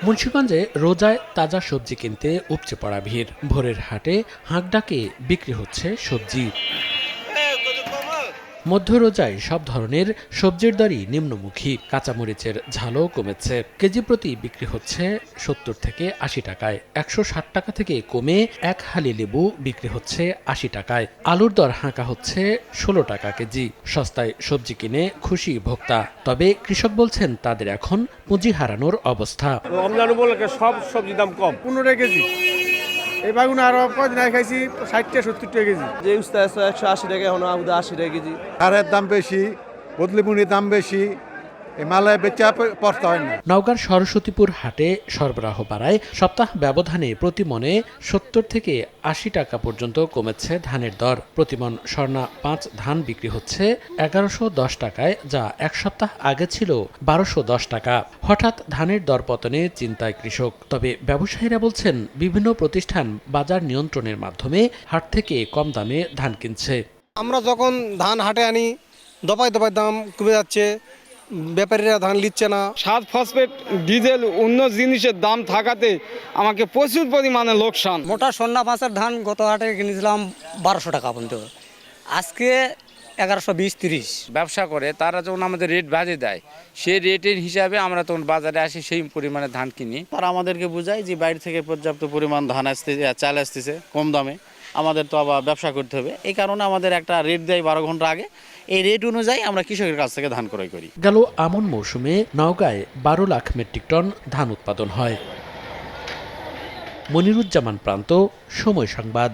মুন্সিগঞ্জে রোজায় তাজা সবজি কিনতে উপচে পড়া ভিড়। ভোরের হাটে হাঁক ডাকে বিক্রি হচ্ছে সবজি। মধ্য রোজায় সব ধরনের সবজির দরই নিম্নমুখী। কাঁচামরিচের ঝালও কমেছে। কেজি প্রতি বিক্রি হচ্ছে ৭০ থেকে ৮০ টাকায়। ১৬০ টাকা থেকে কমে এক হালি লেবু বিক্রি হচ্ছে ৮০ টাকায়। আলুর দর হাঁকা হচ্ছে ১৬ টাকা কেজি। সস্তায় সবজি কিনে খুশি ভোক্তা। তবে কৃষক বলছেন তাদের এখন পুঁজি হারানোর অবস্থা। রমজান উপলক্ষে সব সবজির দাম কম। 15 কেজি। এই বাগুন আরো কদিন আগে খাইছি 60-70 টাকা কেজি। যে উস্তা 180 টাকা, এখন আবুদা 80 টাকা কেজি। সারের দাম বেশি, বদলিমুনির দাম বেশি, মালায় বেচা পড়তে হয় না। নওগাঁর সরস্বতীপুর হাটে সরবরাহ বাড়ায় সপ্তাহ ব্যবধানে প্রতি মনে ৭০ থেকে ৮০ টাকা পর্যন্ত কমেছে ধানের দর। প্রতিমন স্বর্ণা ৫ ধান বিক্রি হচ্ছে ১১১০ টাকায়, যা এক সপ্তাহ আগে ছিল ১২১০ টাকা। হঠাৎ ধানের দর পতনে চিন্তায় কৃষক। তবে ব্যবসায়ীরা বলছেন বিভিন্ন প্রতিষ্ঠান বাজার নিয়ন্ত্রণের মাধ্যমে হাট থেকে কম দামে ধান কিনছে। আমরা যখন ধান হাটে আনি দপায় দপায় দাম কমে যাচ্ছে, ব্যাপারীরা ধান নিচ্ছে না। সার ফসফেট, ডিজেল, অন্য জিনিসের দাম থাকাতে আমাকে প্রচুর পরিমাণে লোকসান। মোটা সন্না পাঁচের ধান গত হাটে কিনেছিলাম ১২০০ টাকা পর্যন্ত, আজকে ১১২০-১৩০। ব্যবসা করে তারা যখন আমাদের রেট বাজিয়ে দেয়, সেই রেটের হিসাবে আমরা তখন বাজারে আসি, সেই পরিমাণে ধান কিনি। তারা আমাদেরকে বোঝায় যে বাইরে থেকে পর্যাপ্ত পরিমাণ ধান আসতেছে, চাল আসতেছে কম দামে, আমাদের তো আবার ব্যবসা করতে হবে। এই কারণে আমাদের একটা রেট দেয় ১২ ঘন্টা আগে। এই রেট অনুযায়ী আমরা কৃষকের কাছ থেকে ধান ক্রয় করি। গেল আমন মৌসুমে নওগাঁয় ১২ লাখ মেট্রিক টন ধান উৎপাদন হয়। মনিরুজ্জামান প্রান্ত, সময় সংবাদ।